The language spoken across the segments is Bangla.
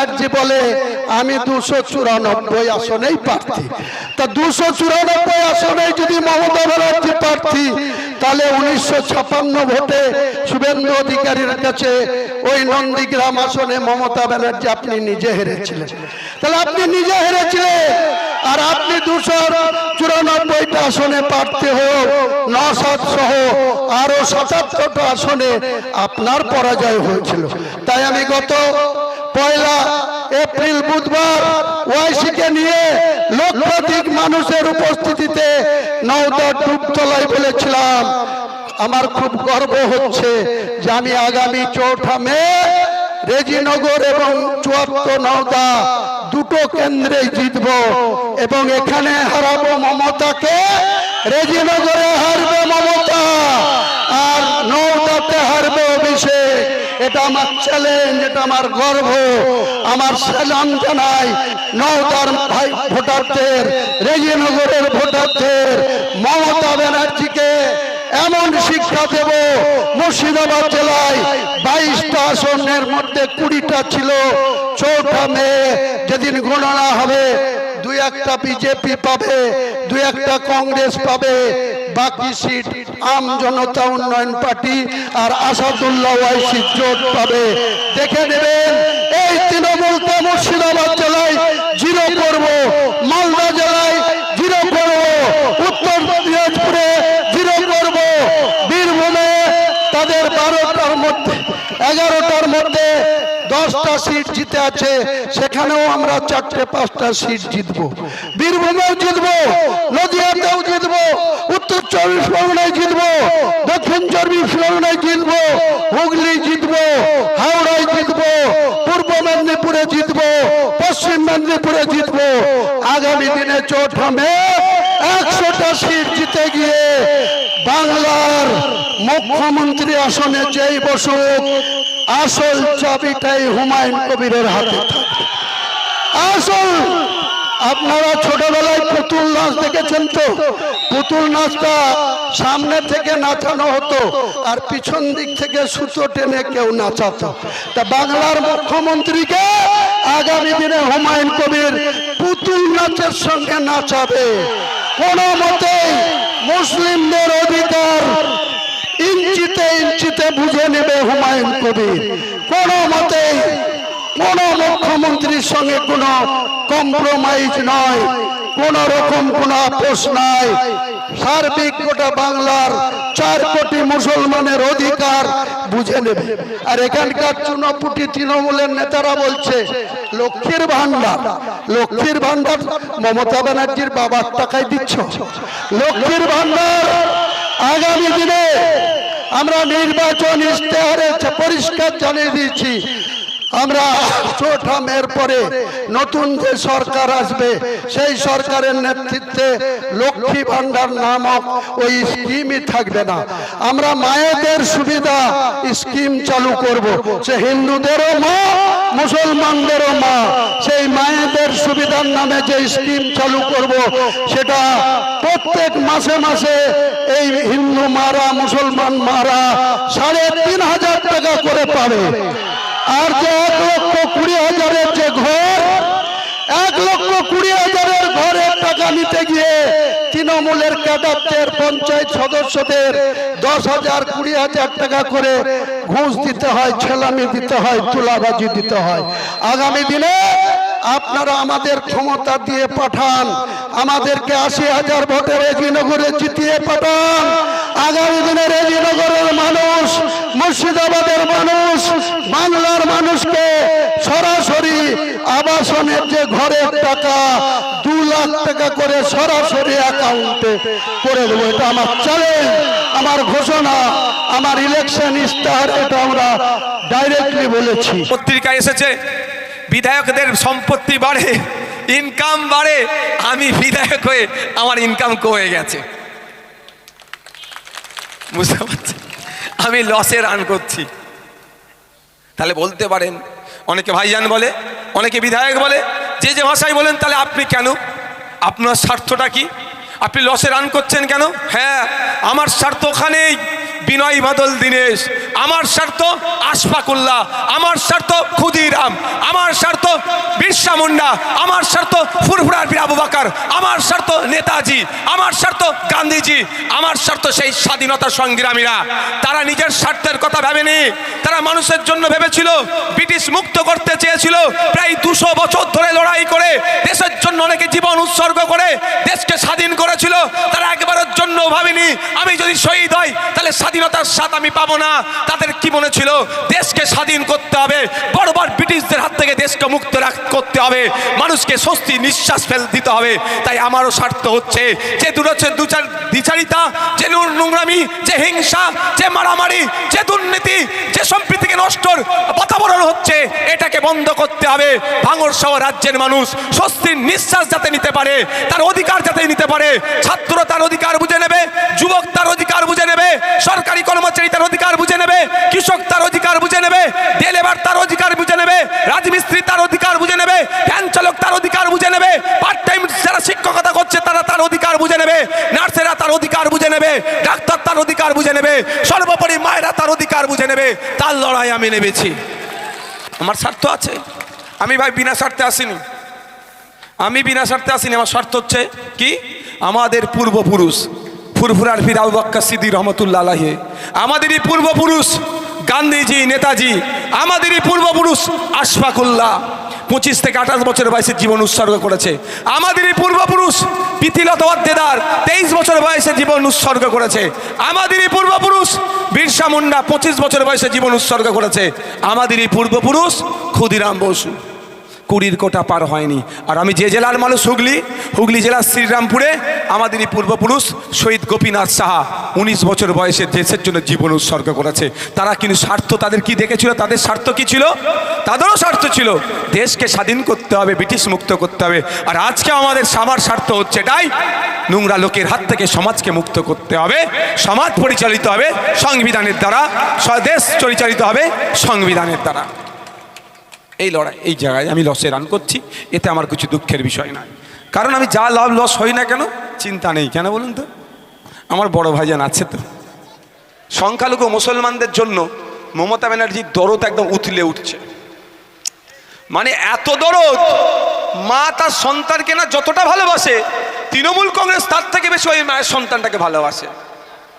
ব্যানার্জি বলে আমি 294 আসনেই প্রার্থী। তা 294 আসনে যদি মমতা ব্যানার্জি প্রার্থী, তাহলে 1956 ভোটে শুভেন্দু অধিকারীর কাছে ওই নন্দীগ্রাম আসনে মমতা ব্যানার্জি আপনি নিজে হেরেছিলেন। তাহলে আপনি নিজে হেরেছিলেন, আর আপনি 294টা আসনে প্রার্থী হোক, নওশাদ সহ আরো 77টা আসনে আপনার পরাজয় হয়েছিল। তাই আমি গত 1 এপ্রিল বুধবার ওয়াইসিকে নিয়ে লক্ষাধিক মানুষের উপস্থিতিতে নওদা ডুবতলায় বলেছিলাম, আমার খুব গর্ব হচ্ছে যে আমি আগামী 4 মে রেজিনগর এবং 74 নওদা দুটো কেন্দ্রে জিতব এবং এখানে হারাবো মমতাকে, রেজিনগরে হারবে মমতা আর নওদাতে হারবে অভিষেক। এটা আমার চ্যালেঞ্জ, এটা আমার গর্ব। আমার সালাম জানাই নওদার ভাই ভোটারদের, রেজিনগরের ভোটারদের, মমতা ব্যানার্জিকে এমন শিক্ষা দেব। মুর্শিদাবাদ জেলায় 22টা আসনের মধ্যে 20টা ছিল। 4 মে যেদিন গণনা হবে 2-1টা বিজেপি পাবে, 2-1টা কংগ্রেস পাবে, বাকি সিট আম জনতা উন্নয়ন পার্টি আর আসাদুল্লাহ ওয়াইসি জোট পাবে। দেখে নেবেন এই তৃণমূলকে মুর্শিদাবাদ জেলায় 0 করব, মালদা জেলায় 0 করব, উত্তর দিনাজপুরে 0 করব, বীরভূমে তাদের 12টার মধ্যে 11টার মধ্যে 10টা সিট জিতে আছে, সেখানেও আমরা 4-5টা সিট জিতবো। বীরভূমেও জিতবো, নদিয়াতেও জিতবো, উত্তর 24 পরগনায় জিতবো, দক্ষিণ 24 পরগনায় জিতবো, হুগলি জিতবো, হাওড়ায় জিতবো, পূর্ব মেদিনীপুরে জিতবো, পশ্চিম মেদিনীপুরে জিতবো। আগামী দিনে 4 মে 100টা সিট জিতে গিয়ে বাংলার মুখ্যমন্ত্রী আসনে যেই বসুক, আসল চাবিটাই হুমায়ুন কবিরের হাতে থাকবে। আসল আপনারা ছোটবেলায় পুতুল নাচ দেখেছেন তো? পুতুল নাচটা সামনে থেকে নাচানো হতো আর পিছন দিক থেকে সুতো টেনে কেউ নাচাতো। তা বাংলার মুখ্যমন্ত্রীকে আগামী দিনে হুমায়ুন কবির পুতুল নাচের সঙ্গে নাচাবে। কোনো মতেই মুসলিমদের অধিকার ইঞ্চিতে ইঞ্চিতে বুঝে নেবে হুমায়ুন কবির। কোনো মতেই কোন মুখ্যমন্ত্রীর সঙ্গে কোনো কম্প্রোমাইজ নয়, কোন রকম কোন আপোষ নাই। সার্বিক গোটা বাংলার 4 কোটি মুসলমানের অধিকার বুঝে নেবে। আর এখানকার চুনাপুটি তৃণমূলের নেতারা বলছে লক্ষ্মীর ভান্ডার, লক্ষ্মীর ভান্ডার মমতা ব্যানার্জির বাবার টাকায় দিচ্ছ। লক্ষ্মীর ভান্ডার আগামী দিনে আমরা নির্বাচন ইশতেহারে পরিষ্কার জানিয়ে দিয়েছি, আমরা 4 মের পরে নতুন যে সরকার আসবে সেই সরকারের নেতৃত্বে লক্ষ্মী ভান্ডার নামক ওই স্কিমই থাকবে না। আমরা মায়েদের সুবিধা স্কিম চালু করব, সে হিন্দুদেরও মা মুসলমানদেরও মা। সেই মায়েদের সুবিধার নামে যে স্কিম চালু করব, সেটা প্রত্যেক মাসে মাসে এই হিন্দু মারা মুসলমান মারা 3,500 টাকা করে পাবে। আর যে 1,20,000-এর যে ঘর, 1,20,000-এর ঘরের টাকা নিতে গিয়ে তৃণমূলের ক্যাডারদের পঞ্চায়েত সদস্যদের 10,000 20,000 টাকা করে ঘুষ দিতে হয়, ছেলামি দিতে হয়, তুলাবাজি দিতে হয়। আগামী দিনে আপনারা আমাদের ক্ষমতা দিয়ে পাঠান, আমাদেরকে 80,000 ভোটে রেজিনগরে জিতিয়ে পাঠান। আগামী দিনে রেজিনগরের মানুষ, মুর্শিদাবাদের মানুষ, বাংলার মানুষকে সরাসরি আবাসনের যে ঘরের টাকা 2 লাখ টাকা করে সরাসরি অ্যাকাউন্টে করে দেবো। এটা আমার চ্যালেঞ্জ, আমার ঘোষণা, আমার ইলেকশন ইশতেহার, এটা আমরা ডাইরেক্টলি বলেছি। পত্রিকায় এসেছে বিধায়কদের সম্পত্তি বাড়ে, ইনকাম বাড়ে, আমি বিধায়ক হয়ে আমার ইনকাম কমে গেছে। বুঝতে পারছেন, আমি লসে রান করছি। তাহলে বলতে পারেন, অনেকে ভাইজান বলে, অনেকে বিধায়ক বলে, যে যে ভাষায় বলেন, তাহলে আপনি কেন, আপনার স্বার্থটা কি, আপনি লসে রান করছেন কেন? হ্যাঁ, আমার স্বার্থ ওখানেই বিনয় বাদল দীনেশ, আমার স্বার্থ আশফাকুল্লাহ, আমার স্বার্থ ক্ষুদিরাম, আমার স্বার্থ বিরসা মুন্ডা, আমার স্বার্থ ফুরফুরার বীর আবু বকর, আমার স্বার্থ নেতাজি, আমার স্বার্থ গান্ধীজি, আমার স্বার্থ সেই স্বাধীনতা সংগ্রামীরা। তারা নিজের স্বার্থের কথা ভাবেনি, তারা মানুষের জন্য ভেবেছিল, ব্রিটিশ মুক্ত করতে চেয়েছিল। প্রায় 200 বছর ধরে লড়াই করে দেশের জন্য অনেকে জীবন উৎসর্গ করে দেশকে স্বাধীন করেছিল। তারা একবারের জন্য ভাবেনি আমি যদি শহীদ হই তাহলে স্বাধীনতার স্বাদ আমি পাবো না। তাদের কি মনে ছিল দেশকে স্বাধীন করতে হবে, বড়বার ব্রিটিশদের হাত থেকে দেশকে মুক্ত করতে হবে, মানুষকে স্বস্তি নিঃশ্বাস দিতে হবে। তাই আমারও স্বার্থ হচ্ছে যে দ্বিচারিতা, যে নোংরামি, যে হিংসা, যে মারামারি, যে দুর্নীতি, যে সম্প্রীতিকে নষ্টর বাতাবরণ হচ্ছে, এটাকে বন্ধ করতে হবে। ভাঙড় সহ রাজ্যের মানুষ স্বস্তির নিঃশ্বাস যাতে নিতে পারে, তার অধিকার যাতে নিতে পারে, ছাত্র তার অধিকার বুঝে নেবে, যুবক তার অধিকার বুঝে নেবে, সরকারি কর্মচারী তার অধিকার বুঝে নেবে, কৃষক তার অধিকার বুঝে নেবে, ডেলিভার তার অধিকার বুঝে নেবে, রাজমিস্ত্রি তার অধিকার বুঝে নেবে, ভ্যান চালক তার অধিকার বুঝে নেবে, পার্ট টাইম যারা শিক্ষকতা করছে তারা তার অধিকার বুঝে নেবে, নার্সেরা তার অধিকার বুঝে নেবে, ডাক্তার তার অধিকার বুঝে নেবে, সর্বোপরি মায়েরা তার অধিকার বুঝে নেবে। তার লড়াই আমি নেমেছি। আমার স্বার্থ আছে, আমি ভাই বিনা স্বার্থে আসিনি, আমি বিনা স্বার্থে আসিনি। আমার স্বার্থ হচ্ছে কি, আমাদের পূর্বপুরুষ ফুরফুরার বীর আবু বকর সিদ্দিক রহমতুল্লাহ আলাইহি, আমাদেরই পূর্বপুরুষ গান্ধীজি, নেতাজি, আমাদেরই পূর্বপুরুষ আশফাকুল্লাহ 25 থেকে 28 বছর বয়সে জীবন উৎসর্গ করেছে। আমাদেরই পূর্বপুরুষ প্রীতিলতা ওয়াদ্দেদার 23 বছর বয়সে জীবন উৎসর্গ করেছে। আমাদেরই পূর্বপুরুষ বিরসা মুন্ডা 25 বছর বয়সে জীবন উৎসর্গ করেছে। আমাদেরই পূর্বপুরুষ ক্ষুদিরাম বসু 20 কোটা পার হয়নি। আর আমি যে জেলার মানুষ, হুগলি জেলার শ্রীরামপুরে আমাদেরই পূর্বপুরুষ শহীদ গোপীনাথ সাহা 19 বছর বয়সে দেশের জন্য জীবন উৎসর্গ করেছে। তারা কিন্তু স্বার্থ তাদের কি দেখেছিল, তাদের স্বার্থ কি ছিল? তাদেরও স্বার্থ ছিল দেশকে স্বাধীন করতে হবে, ব্রিটিশ মুক্ত করতে হবে। আর আজকে আমার স্বার্থ হচ্ছে এটাই, নোংরা লোকের হাত থেকে সমাজকে মুক্ত করতে হবে, সমাজ পরিচালিত হবে সংবিধানের দ্বারা, দেশ পরিচালিত হবে সংবিধানের দ্বারা। এই লড়াই, এই জায়গায় আমি লসে রান করছি, এতে আমার কিছু দুঃখের বিষয় নয়। কারণ আমি যা লাভ লস হই না কেন, চিন্তা নেই। কেন বলুন তো, আমার বড় ভাইজান আছে তো। সংখ্যালঘু মুসলমানদের জন্য মমতা ব্যানার্জির দরদ একদম উথলে উঠছে। মানে এত দরদ, মা তার সন্তানকে না যতটা ভালোবাসে, তৃণমূল কংগ্রেস তার থেকে বেশি ওই মায়ের সন্তানটাকে ভালোবাসে।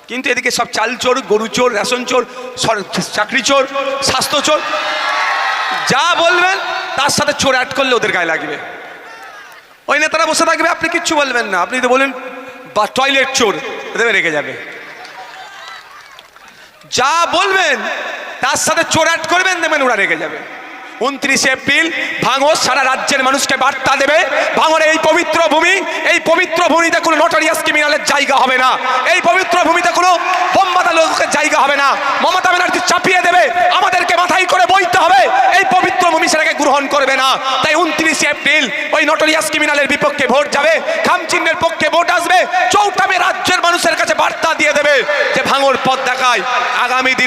কিন্তু এদিকে সব চাল চোর, গরু চোর, রেশন চোর, চাকরি চোর, স্বাস্থ্য চোর, যা বলবেন তার সাথে চোর অ্যাড করলে ওদের গায়ে লাগবে। ওই নেতারা বসে থাকবে, আপনি কিচ্ছু বলবেন না। আপনি যদি বলেন বা টয়লেট চোর, দেবে রেগে যাবে। যা বলবেন তার সাথে চোর অ্যাড করবেন, দেবেন ওরা রেগে যাবে। 29 এপ্রিল ভাঙড় সারা রাজ্যের মানুষকে বার্তা দেবে, ভাঙড়ে এই পবিত্র ভূমি, এই পবিত্র ভূমিতে কোনো নটোরিয়াস ক্রিমিনালের জায়গা হবে না, এই পবিত্র ভূমিতে কোনো বোমবাদা লোকের জায়গা হবে না। মমতা ব্যানার্জি চাপিয়ে দেবে, আমাদেরকে মাথায় করে বইতে হবে, এই পবিত্র ভূমি সেটাকে গ্রহণ করবে না। তাই 29 এপ্রিল ওই নটোরিয়াস ক্রিমিনালের বিপক্ষে ভোট যাবে, খামচিহ্নের পক্ষে ভোট আসবে। চৌটামে রাজ্যের মানুষের কাছে বার্তা দিয়ে দেবে যে ভাঙড় পথ দেখায় আগামী দিনে